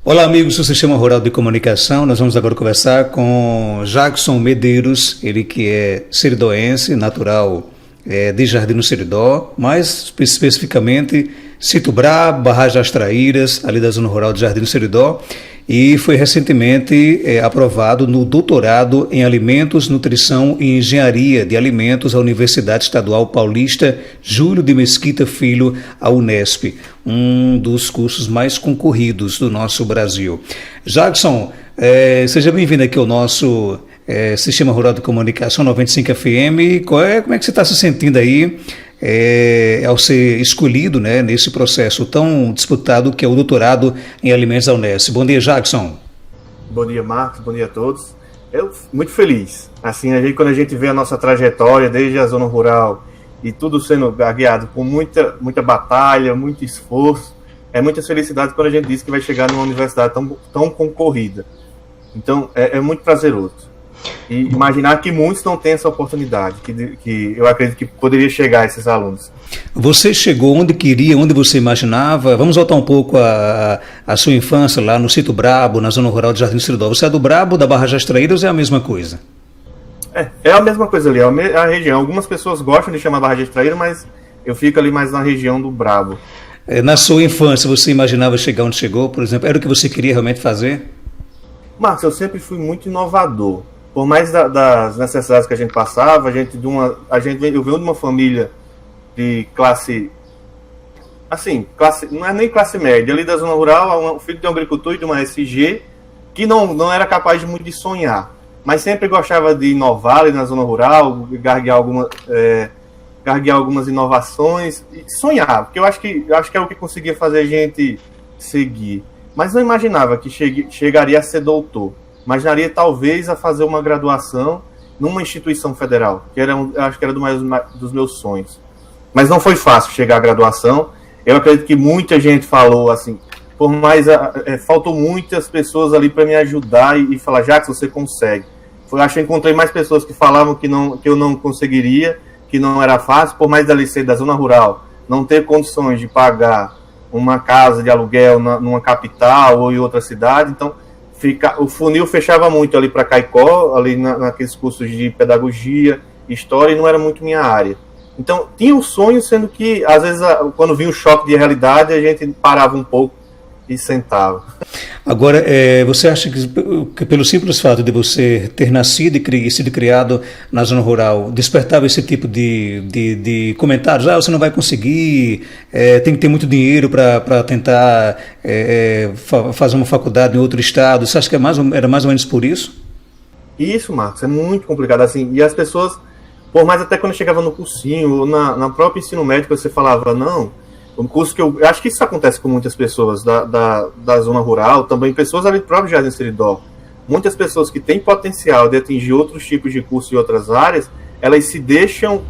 Olá, amigos do Sistema Rural de Comunicação. Nós vamos agora conversar com Jackson Medeiros, ele que é seridoense, natural de Jardim do Seridó, mais especificamente Sítio Brabo, Barragem das Traíras, ali da zona rural de Jardim do Seridó, e foi recentemente aprovado no doutorado em Alimentos, Nutrição e Engenharia de Alimentos à Universidade Estadual Paulista Júlio de Mesquita Filho, a Unesp, um dos cursos mais concorridos do nosso Brasil. Jackson, seja bem-vindo aqui ao nosso Sistema Rural de Comunicação 95 FM. Como é que você está se sentindo aí ao ser escolhido, né, nesse processo tão disputado que é o doutorado em alimentos da Unesp? Bom dia, Jackson. Bom dia, Marcos. Bom dia a todos. Eu muito feliz. Assim, quando a gente vê a nossa trajetória desde a zona rural e tudo sendo guiado por muita batalha, muito esforço, muitas felicidades quando a gente diz que vai chegar numa universidade tão concorrida. Então, é muito prazeroso. E imaginar que muitos não têm essa oportunidade, que eu acredito que poderia chegar a esses alunos. Você chegou onde queria, onde você imaginava? Vamos voltar um pouco à sua infância lá no Sítio Brabo, na zona rural de Jardim do Seridó. Você é do Brabo, da Barragem das Traíras, ou é a mesma coisa? É a mesma coisa ali, é a região. Algumas pessoas gostam de chamar Barragem das Traíras, mas eu fico ali mais na região do Brabo. Na sua infância, você imaginava chegar onde chegou, por exemplo? Era o que você queria realmente fazer? Marcos, eu sempre fui muito inovador. Por mais das necessidades que a gente passava, eu venho de uma família de classe, não é nem classe média, ali da zona rural, um filho de um agricultor e de uma SG, que não era capaz muito de sonhar, mas sempre gostava de inovar ali na zona rural, garguear algumas inovações, e sonhar, porque eu acho que é o que conseguia fazer a gente seguir. Mas não imaginava que chegaria a ser doutor. Imaginaria talvez a fazer uma graduação numa instituição federal, que acho que era dos meus sonhos. Mas não foi fácil chegar à graduação. Eu acredito que muita gente falou assim, faltou muitas pessoas ali para me ajudar e falar, Jackson, você consegue. Acho que encontrei mais pessoas que falavam que eu não conseguiria, que não era fácil, por mais dali ser da zona rural, não ter condições de pagar uma casa de aluguel numa capital ou em outra cidade. Então, o funil fechava muito ali para Caicó, ali naqueles cursos de pedagogia, história, e não era muito minha área. Então, tinha o sonho, sendo que, às vezes, quando vinha o choque de realidade, a gente parava um pouco e sentava. Agora, você acha que pelo simples fato de você ter nascido e sido criado na zona rural, despertava esse tipo de comentários? Você não vai conseguir, tem que ter muito dinheiro para tentar fazer uma faculdade em outro estado. Você acha que era mais ou menos por isso? Isso, Marcos, é muito complicado. Assim, e as pessoas, por mais até quando chegava no cursinho, ou na própria ensino médio, você falava, não... Um curso que eu acho que isso acontece com muitas pessoas da zona rural, também pessoas ali do próprio Jardim Seridó. Muitas pessoas que têm potencial de atingir outros tipos de curso em outras áreas, elas se deixam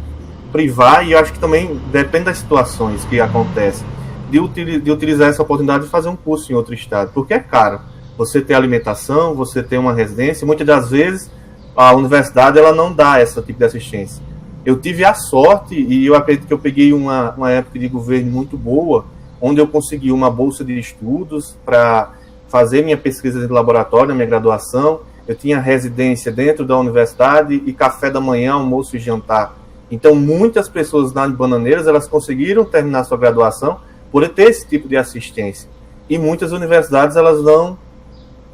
privar, e eu acho que também depende das situações que acontecem, de utilizar essa oportunidade de fazer um curso em outro estado, porque é caro. Você tem alimentação, você tem uma residência, muitas das vezes a universidade ela não dá esse tipo de assistência. Eu tive a sorte, e eu acredito que eu peguei uma época de governo muito boa, onde eu consegui uma bolsa de estudos para fazer minha pesquisa de laboratório, na minha graduação. Eu tinha residência dentro da universidade e café da manhã, almoço e jantar. Então, muitas pessoas nas Bananeiras, elas conseguiram terminar sua graduação por ter esse tipo de assistência. E muitas universidades, elas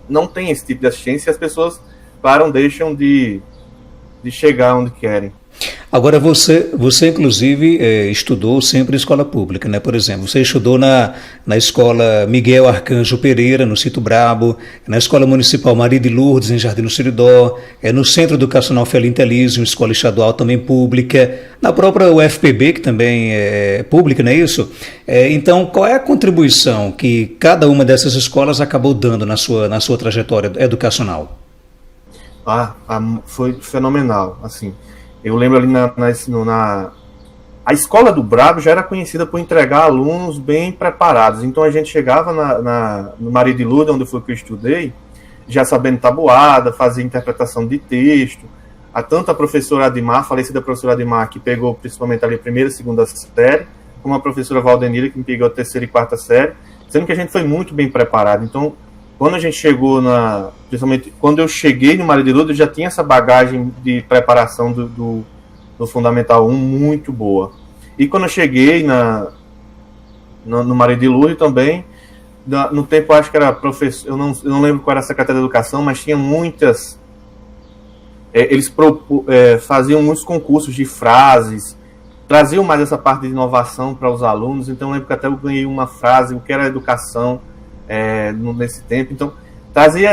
não têm esse tipo de assistência, e as pessoas deixam de chegar onde querem. Agora, você inclusive estudou sempre em escola pública, né? Por exemplo, você estudou na escola Miguel Arcanjo Pereira, no Sítio Brabo, na escola municipal Maria de Lourdes, em Jardim do Seridó, no Centro Educacional Felinto Elísio, escola estadual também pública, na própria UFPB, que também é pública, não é isso? Então, qual é a contribuição que cada uma dessas escolas acabou dando na sua trajetória educacional? Foi fenomenal, assim. Eu lembro ali a escola do Brabo já era conhecida por entregar alunos bem preparados. Então a gente chegava no Maria de Lourdes, onde foi que eu estudei, já sabendo tabuada, fazia interpretação de texto. Tanto a professora Admar, falecida professora Admar, que pegou principalmente ali a primeira e segunda série, como a professora Valdenira, que me pegou a terceira e quarta série, sendo que a gente foi muito bem preparado. Então, quando a gente chegou principalmente quando eu cheguei no Maria de Lourdes, eu já tinha essa bagagem de preparação do Fundamental 1 muito boa. E quando eu cheguei no Maria de Lourdes também, no tempo acho que era professor, eu não lembro qual era a Secretaria de Educação, mas tinha muitas, eles faziam muitos concursos de frases, traziam mais essa parte de inovação para os alunos, então eu lembro que até eu ganhei uma frase, o que era educação nesse tempo, então trazia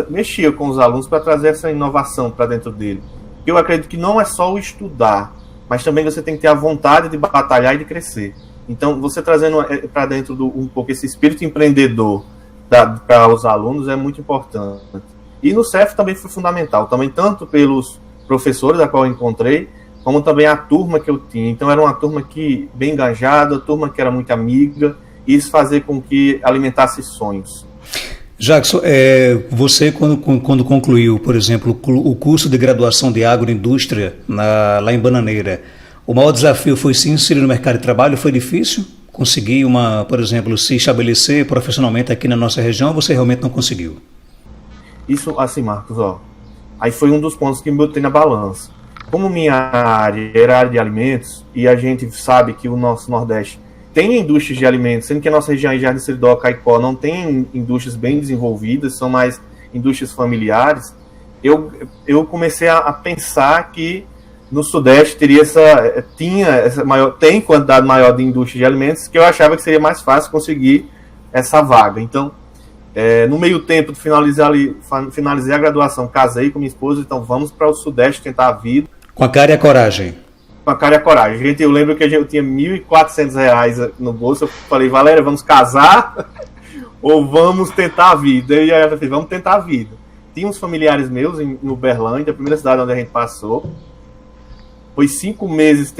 mexia com os alunos para trazer essa inovação para dentro dele. Eu acredito que não é só o estudar, mas também você tem que ter a vontade de batalhar e de crescer. Então, você trazendo para dentro um pouco esse espírito empreendedor para os alunos é muito importante. E no CEF também foi fundamental, também tanto pelos professores a qual eu encontrei, como também a turma que eu tinha. Então, era uma turma bem engajada, turma que era muito amiga, e isso fazia com que alimentasse sonhos. Jackson, você quando concluiu, por exemplo, o curso de graduação de agroindústria lá em Bananeira, o maior desafio foi se inserir no mercado de trabalho? Foi difícil conseguir, por exemplo, se estabelecer profissionalmente aqui na nossa região, ou você realmente não conseguiu? Isso, assim, Marcos, aí foi um dos pontos que me botei na balança. Como minha área era a área de alimentos, e a gente sabe que o nosso Nordeste tem indústrias de alimentos, sendo que a nossa região de Jardim Seridó, Caicó, não tem indústrias bem desenvolvidas, são mais indústrias familiares, eu comecei a pensar que no Sudeste tem quantidade maior de indústria de alimentos, que eu achava que seria mais fácil conseguir essa vaga. Então, no meio tempo de finalizei a graduação, casei com minha esposa, então vamos para o Sudeste tentar a vida. Com a cara e a coragem. Com a cara e a coragem. Gente, eu lembro que eu tinha R$1.400 no bolso, eu falei, Valéria, vamos casar ou vamos tentar a vida? E aí ela falou, vamos tentar a vida. Tinha uns familiares meus em Uberlândia, a primeira cidade onde a gente passou. Foi 5 meses,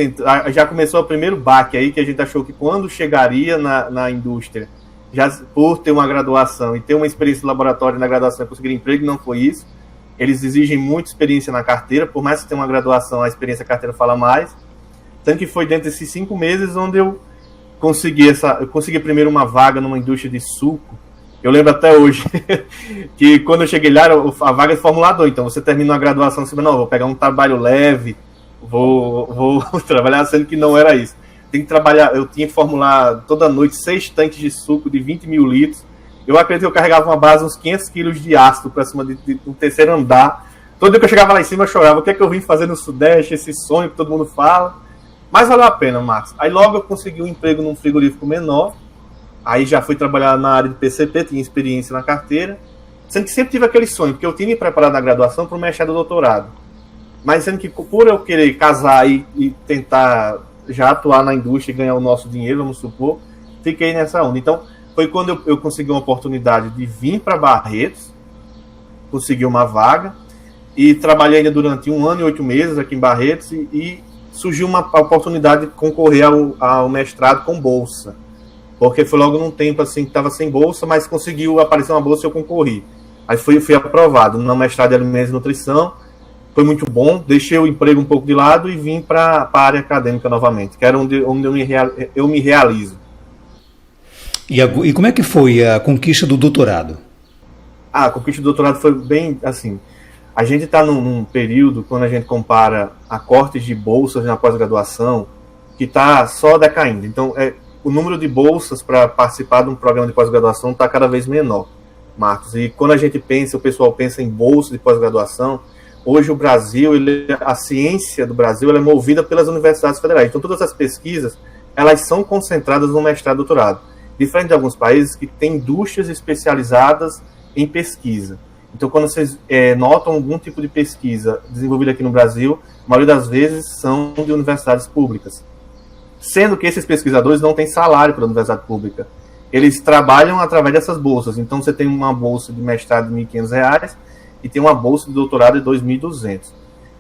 já começou o primeiro baque aí, que a gente achou que quando chegaria na indústria, já por ter uma graduação e ter uma experiência de laboratório na graduação e conseguir emprego, não foi isso. Eles exigem muita experiência na carteira, por mais que tenha uma graduação, a experiência da carteira fala mais. Tanto que foi dentro desses 5 meses onde eu consegui primeiro uma vaga numa indústria de suco. Eu lembro até hoje que quando eu cheguei lá, a vaga de formulador. Então você termina uma graduação, você fala, não, vou pegar um trabalho leve, vou trabalhar, sendo que não era isso. Tem que trabalhar, eu tinha que formular toda noite 6 tanques de suco de 20 mil litros. Eu acredito que eu carregava uma base, uns 500 quilos de ácido para cima do terceiro andar. Todo dia que eu chegava lá em cima eu chorava, o que é que eu vim fazer no Sudeste, esse sonho que todo mundo fala. Mas valeu a pena, Marcos. Aí logo eu consegui um emprego num frigorífico menor, aí já fui trabalhar na área de PCP, tinha experiência na carteira, sendo que sempre tive aquele sonho, porque eu tinha me preparado na graduação para o mestrado e doutorado. Mas sendo que por eu querer casar e tentar já atuar na indústria e ganhar o nosso dinheiro, vamos supor, fiquei nessa onda. Então, foi quando eu consegui uma oportunidade de vir para Barretos, consegui uma vaga, e trabalhei ainda durante 1 ano e 8 meses aqui em Barretos, e surgiu uma oportunidade de concorrer ao mestrado com bolsa. Porque foi logo num tempo assim que estava sem bolsa, mas conseguiu aparecer uma bolsa e eu concorri. Aí fui aprovado no mestrado de Alimentos e Nutrição. Foi muito bom, deixei o emprego um pouco de lado e vim para a área acadêmica novamente, que era onde eu me realizo. E como é que foi a conquista do doutorado? A conquista do doutorado foi bem assim. A gente está num período, quando a gente compara a cortes de bolsas na pós-graduação, que está só decaindo. Então, o número de bolsas para participar de um programa de pós-graduação está cada vez menor, Marcos. E quando a gente pensa, o pessoal pensa em bolsa de pós-graduação, hoje o Brasil, a ciência do Brasil, ela é movida pelas universidades federais. Então, todas as pesquisas, elas são concentradas no mestrado e doutorado. Diferente de alguns países que têm indústrias especializadas em pesquisa. Então, quando vocês notam algum tipo de pesquisa desenvolvida aqui no Brasil, a maioria das vezes são de universidades públicas. Sendo que esses pesquisadores não têm salário para a universidade pública. Eles trabalham através dessas bolsas. Então, você tem uma bolsa de mestrado de R$1.500 e tem uma bolsa de doutorado de R$2.200.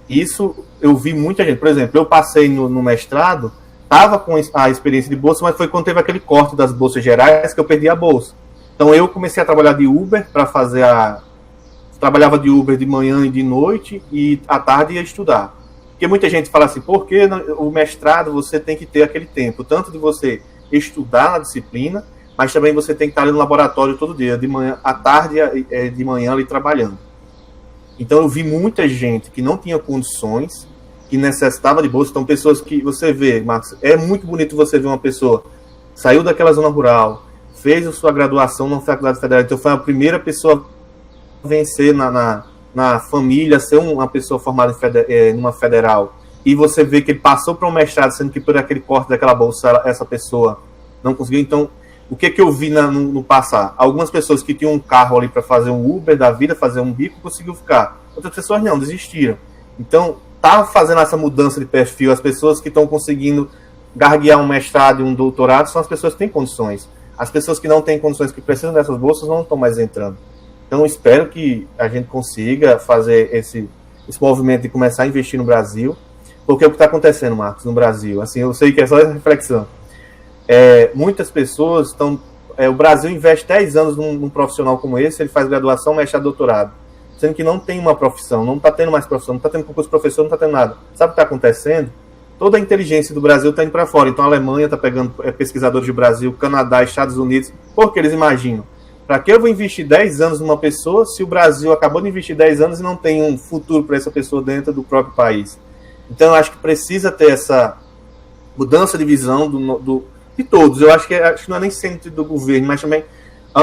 Isso eu vi muita gente. Por exemplo, eu passei no mestrado, estava com a experiência de bolsa, mas foi quando teve aquele corte das bolsas gerais que eu perdi a bolsa. Então eu comecei a trabalhar de Uber para fazer trabalhava de Uber de manhã e de noite e à tarde ia estudar. Porque muita gente fala assim, por que o mestrado você tem que ter aquele tempo, tanto de você estudar na disciplina, mas também você tem que estar ali no laboratório todo dia, de manhã, à tarde e de manhã ali trabalhando. Então eu vi muita gente que não tinha condições, que necessitava de bolsa. Então pessoas que você vê, Marcos, é muito bonito você ver uma pessoa saiu daquela zona rural, fez a sua graduação na faculdade federal, então foi a primeira pessoa a vencer na família, ser uma pessoa formada numa federal, e você vê que ele passou para um mestrado, sendo que por aquele corte daquela bolsa, essa pessoa não conseguiu. Então, o que eu vi no passar? Algumas pessoas que tinham um carro ali para fazer um Uber da vida, fazer um bico, conseguiu ficar. Outras pessoas não, desistiram. Então, tá fazendo essa mudança de perfil. As pessoas que estão conseguindo garguear um mestrado e um doutorado são as pessoas que têm condições. As pessoas que não têm condições, que precisam dessas bolsas, não estão mais entrando. Então, espero que a gente consiga fazer esse movimento de começar a investir no Brasil, porque o que está acontecendo, Marcos, no Brasil, assim, eu sei que é só essa reflexão. Muitas pessoas estão... o Brasil investe 10 anos num profissional como esse, ele faz graduação, mestrado, doutorado, sendo que não tem uma profissão, não está tendo mais profissão, não está tendo concurso de professor, não está tendo nada. Sabe o que está acontecendo? Toda a inteligência do Brasil está indo para fora. Então a Alemanha está pegando pesquisadores do Brasil, Canadá, Estados Unidos, porque eles imaginam, para que eu vou investir 10 anos numa pessoa se o Brasil acabou de investir 10 anos e não tem um futuro para essa pessoa dentro do próprio país? Então eu acho que precisa ter essa mudança de visão de todos. Eu acho que não é nem centro do governo, mas também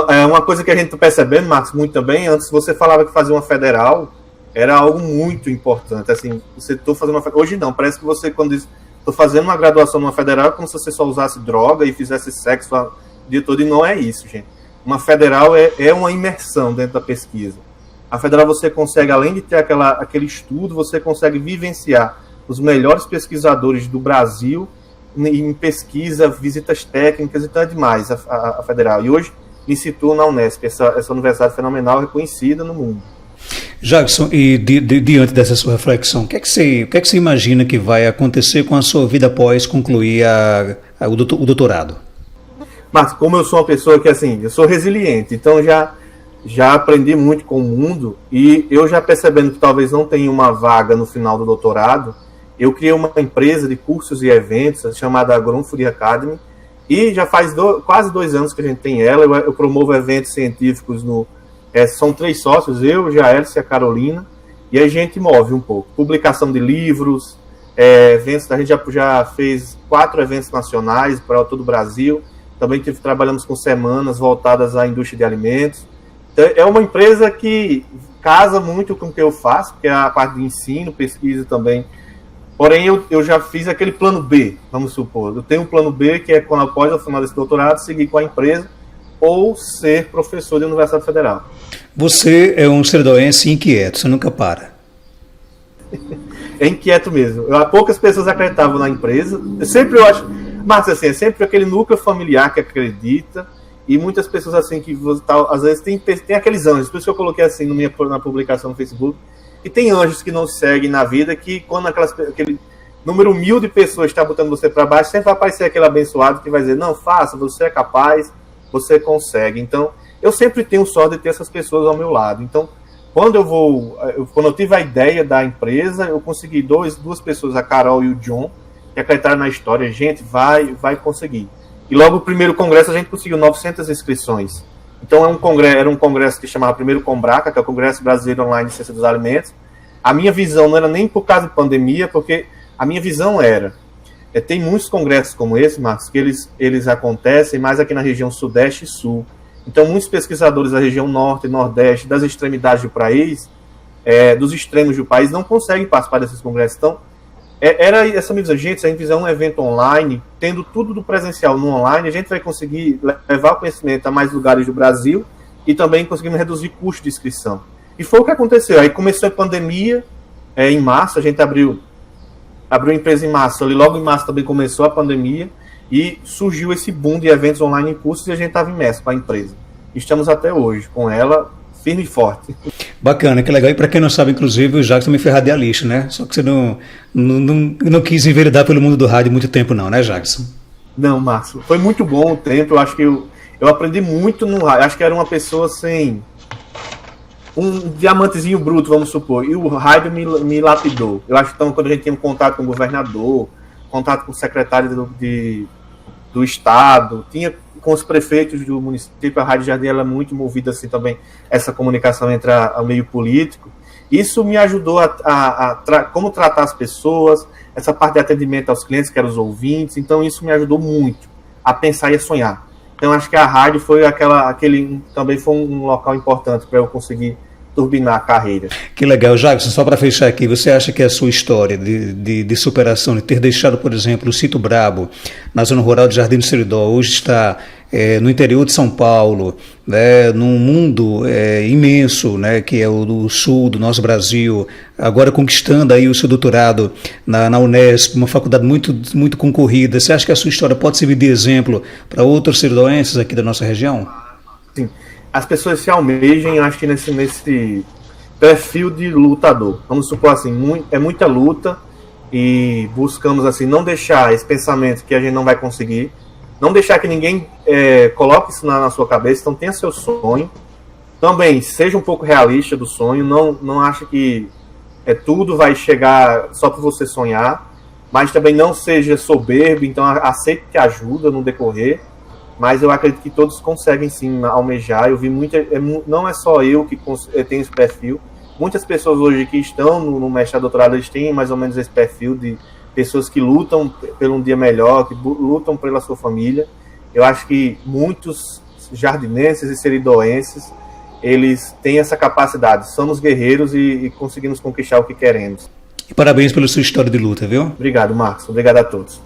é uma coisa que a gente está percebendo, Marcos, muito também. Antes você falava que fazer uma federal era algo muito importante. Assim, você estou fazendo uma federal. Hoje não, parece que você, quando diz estou fazendo uma graduação numa federal, é como se você só usasse droga e fizesse sexo o dia todo, e não é isso, gente. Uma federal é uma imersão dentro da pesquisa. A federal você consegue, além de ter aquele estudo, você consegue vivenciar os melhores pesquisadores do Brasil em pesquisa, visitas técnicas e tanto demais, a federal. E hoje me situa na Unesp, essa universidade fenomenal, reconhecida no mundo. Jackson, e diante dessa sua reflexão, o que é que você imagina que vai acontecer com a sua vida após concluir o doutorado? Mas como eu sou uma pessoa que, assim, eu sou resiliente, então já aprendi muito com o mundo, e eu já percebendo que talvez não tenha uma vaga no final do doutorado, eu criei uma empresa de cursos e eventos chamada Agronfood Academy, e já faz quase 2 anos que a gente tem ela. Eu promovo eventos científicos são 3 sócios, eu, Jaelson e a Carolina, e a gente move um pouco. Publicação de livros, eventos, a gente já fez 4 eventos nacionais para todo o Brasil, também trabalhamos com semanas voltadas à indústria de alimentos. Então, é uma empresa que casa muito com o que eu faço, que é a parte de ensino, pesquisa também. Porém, eu já fiz aquele plano B, vamos supor. Eu tenho um plano B, que é quando após o final desse doutorado, seguir com a empresa ou ser professor da Universidade Federal. Você é um serdoense inquieto, você nunca para. É inquieto mesmo. Poucas pessoas acreditavam na empresa. Eu acho, mas assim, é sempre aquele núcleo familiar que acredita, e muitas pessoas assim que às vezes tem aqueles anjos. Por isso que eu coloquei assim na publicação no Facebook. E tem anjos que não seguem na vida, que quando aquele número 1000 de pessoas está botando você para baixo, sempre vai aparecer aquele abençoado que vai dizer, não, faça, você é capaz, você consegue. Então, eu sempre tenho sorte de ter essas pessoas ao meu lado. Então, quando eu tive a ideia da empresa, eu consegui 2 pessoas, a Carol e o John, que acreditaram na história. Gente, vai conseguir. E logo o primeiro congresso a gente conseguiu 900 inscrições. Então era um congresso que chamava primeiro Combraca, que é o Congresso Brasileiro Online de Ciência dos Alimentos. A minha visão não era nem por causa de pandemia, porque a minha visão tem muitos congressos como esse, Marcos, que eles acontecem mais aqui na região Sudeste e Sul. Então muitos pesquisadores da região Norte e Nordeste, das extremidades do país, dos extremos do país, não conseguem participar desses congressos. Então era essa minha visão. Gente, se a gente fizer um evento online, tendo tudo do presencial no online, a gente vai conseguir levar o conhecimento a mais lugares do Brasil e também conseguimos reduzir custo de inscrição. E foi o que aconteceu. Aí começou a pandemia, em março, a gente abriu a empresa em março, ali logo em março também começou a pandemia, e surgiu esse boom de eventos online em cursos, e a gente estava imerso com a empresa. Estamos até hoje com ela, firme e forte. Bacana, que legal. E para quem não sabe, inclusive, o Jackson também foi radialista, né? Só que você não quis enveredar pelo mundo do rádio muito tempo não, né, Jackson? Não, Márcio. Foi muito bom o tempo. Eu acho que eu aprendi muito no rádio. Acho que era uma pessoa sem um diamantezinho bruto, vamos supor. E o rádio me lapidou. Eu acho que então, quando a gente tinha um contato com o governador, contato com o secretário do Estado, com os prefeitos do município, a Rádio Jardim ela é muito movida assim também, essa comunicação entre o meio político. Isso me ajudou como tratar as pessoas, essa parte de atendimento aos clientes, que eram os ouvintes, então isso me ajudou muito a pensar e a sonhar. Então acho que a rádio foi também foi um local importante para eu conseguir turbinar a carreira. Que legal. Jackson, só para fechar aqui, você acha que a sua história de superação, de ter deixado, por exemplo, o Sítio Brabo, na zona rural de Jardim do Seridó, hoje está no interior de São Paulo, né, num mundo imenso, né, que é o do sul do nosso Brasil, agora conquistando aí o seu doutorado na Unesp, uma faculdade muito, muito concorrida, você acha que a sua história pode servir de exemplo para outros seridoenses aqui da nossa região? Sim. As pessoas se almejem, acho que nesse perfil de lutador. Vamos supor assim, muita luta e buscamos assim não deixar esse pensamento que a gente não vai conseguir, não deixar que ninguém coloque isso na sua cabeça. Então tenha seu sonho, também seja um pouco realista do sonho, não acha que tudo vai chegar só por você sonhar, mas também não seja soberbo, então aceite que ajuda no decorrer. Mas eu acredito que todos conseguem sim almejar. Eu vi não é só eu que tenho esse perfil. Muitas pessoas hoje que estão no mestrado doutorado, eles têm mais ou menos esse perfil de pessoas que lutam por um dia melhor, que lutam pela sua família. Eu acho que muitos jardinenses e seridoenses, eles têm essa capacidade. Somos guerreiros e conseguimos conquistar o que queremos. E parabéns pela sua história de luta, viu? Obrigado, Marcos. Obrigado a todos.